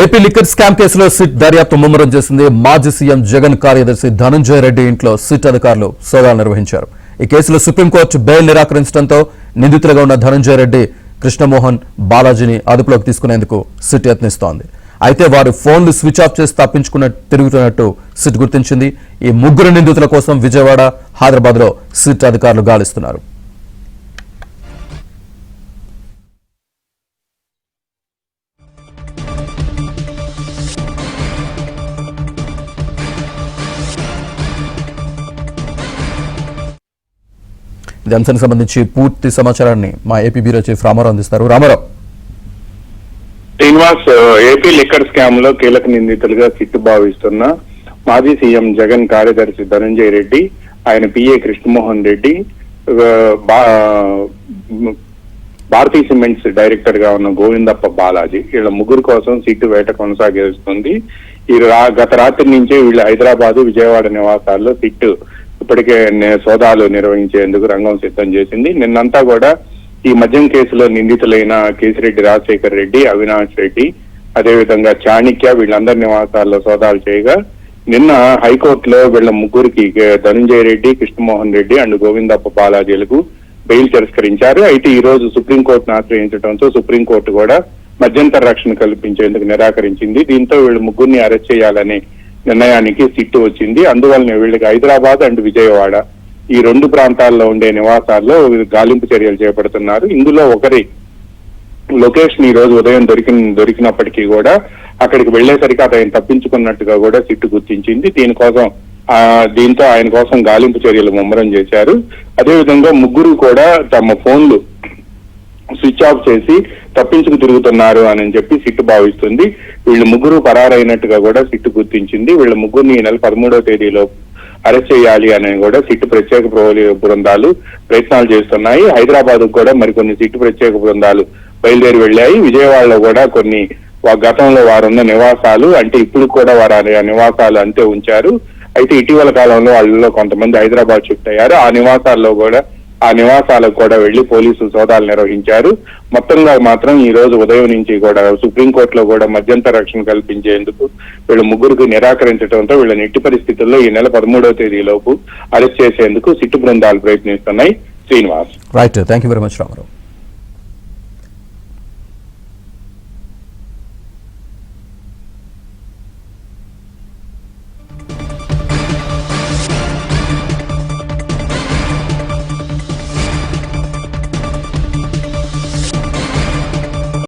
AP liquor scam కేసులో SIT దర్యాప్తు ముమ్మరం చేసింది. మాజీ సీఎం జగన్ కార్యదర్శి ధనంజయ రెడ్డి ఇంట్లో సిట్ అధికారులు సోదాలు నిర్వహించారు. ఈ కేసులో సుప్రీంకోర్టు బెయిల్ నిరాకరించడంతో నిందితులుగా ఉన్న ధనంజయ రెడ్డి, కృష్ణమోహన్, బాలాజీని అదుపులోకి తీసుకునేందుకు సిట్ యత్నిస్తోంది. అయితే వారు ఫోన్లు స్విచ్ ఆఫ్ చేసి తిరుగుతున్నట్టు సిట్ గుర్తించింది. ఈ ముగ్గురు నిందితుల కోసం విజయవాడ, హైదరాబాద్ లో సిట్ అధికారులు గాలిస్తున్నారు. ఈ అంశానికి సంబంధించి పూర్తి సమాచారాన్ని మా ఏపీ బ్యూరో చీఫ్ రామారావు అందిస్తారు. Ramarao. Srinivas, AP liquor scam లో కీలక నిందితులుగా సిట్టు భావిస్తున్న మాజీ సీఎం జగన్ కార్యదర్శి ధనంజయ రెడ్డి, ఆయన PA Krishnamohan Reddy, Bharathi cements director గా ఉన్న గోవిందప్ప బాలాజీ, వీళ్ళ ముగ్గురు కోసం సిట్టు వేట కొనసాగిస్తుంది. గత రాత్రి నుంచే వీళ్ళు హైదరాబాద్, విజయవాడ నివాసాల్లో సిట్టు ఇప్పటికే సోదాలు నిర్వహించేందుకు రంగం సిద్ధం చేసింది. నిన్నంతా కూడా ఈ మద్యం కేసులో నిందితులైన కేసిరెడ్డి రాజశేఖర్ రెడ్డి, అవినాష్ రెడ్డి, అదేవిధంగా చాణిక్య, వీళ్ళందరి నివాసాల్లో సోదాలు చేయగా నిన్న హైకోర్టులో వీళ్ళ ముగ్గురికి ధనంజయ రెడ్డి, కృష్ణమోహన్ రెడ్డి అండ్ గోవిందప్ప బాలాజీలకు బెయిల్ తిరస్కరించారు. అయితే ఈ రోజు సుప్రీంకోర్టును ఆశ్రయించడంతో సుప్రీంకోర్టు కూడా మధ్యంతర రక్షణ కల్పించేందుకు నిరాకరించింది. దీంతో వీళ్ళు ముగ్గురిని అరెస్ట్ చేయాలనే నిర్ణయానికి సిట్టు వచ్చింది. అందువల్ల వీళ్ళకి హైదరాబాద్ అండ్ విజయవాడ ఈ రెండు ప్రాంతాల్లో ఉండే నివాసాల్లో గాలింపు చర్యలు చేపడుతున్నారు. ఇందులో ఒకరి లొకేషన్ ఈ రోజు ఉదయం దొరికినప్పటికీ కూడా అక్కడికి వెళ్లేసరికి అతను తప్పించుకున్నట్టుగా కూడా సిట్టు గుర్తించింది. దీంతో ఆయన కోసం గాలింపు చర్యలు ముమ్మరం చేశారు. అదేవిధంగా ముగ్గురు కూడా తమ ఫోన్లు స్విచ్ ఆఫ్ చేసి తప్పించుకు తిరుగుతున్నారు అని చెప్పి సిట్టు భావిస్తుంది. వీళ్ళు ముగ్గురు పరారైనట్టుగా కూడా సిట్టు గుర్తించింది. వీళ్ళ ముగ్గురిని ఈ నెల 13వ తేదీలో అరెస్ట్ చేయాలి అని కూడా సిట్టు ప్రత్యేక బృందాలు ప్రయత్నాలు చేస్తున్నాయి. హైదరాబాద్ కూడా మరికొన్ని సిట్టు ప్రత్యేక బృందాలు బయలుదేరి వెళ్లాయి. విజయవాడలో కూడా కొన్ని గతంలో వారున్న నివాసాలు అంటే ఇప్పుడు కూడా వారు ఆ నివాసాలు అంతే ఉంచారు. అయితే ఇటీవల కాలంలో వాళ్ళలో కొంతమంది హైదరాబాద్ షిఫ్ట్ అయ్యారు. ఆ నివాసాలకు కూడా వెళ్లి పోలీసులు సోదాలు నిర్వహించారు. మొత్తంగా మాత్రం ఈ రోజు ఉదయం నుంచి కూడా సుప్రీంకోర్టులో కూడా మధ్యంతర రక్షణ కల్పించేందుకు వీళ్ళ ముగ్గురికి నిరాకరించడంతో వీళ్ళని ఎట్టి పరిస్థితుల్లో ఈ నెల 13వ తేదీలోపు అరెస్ట్ చేసేందుకు సిట్టు బృందాలు ప్రయత్నిస్తున్నాయి. Srinivas. Right, thank you very much Ramarao.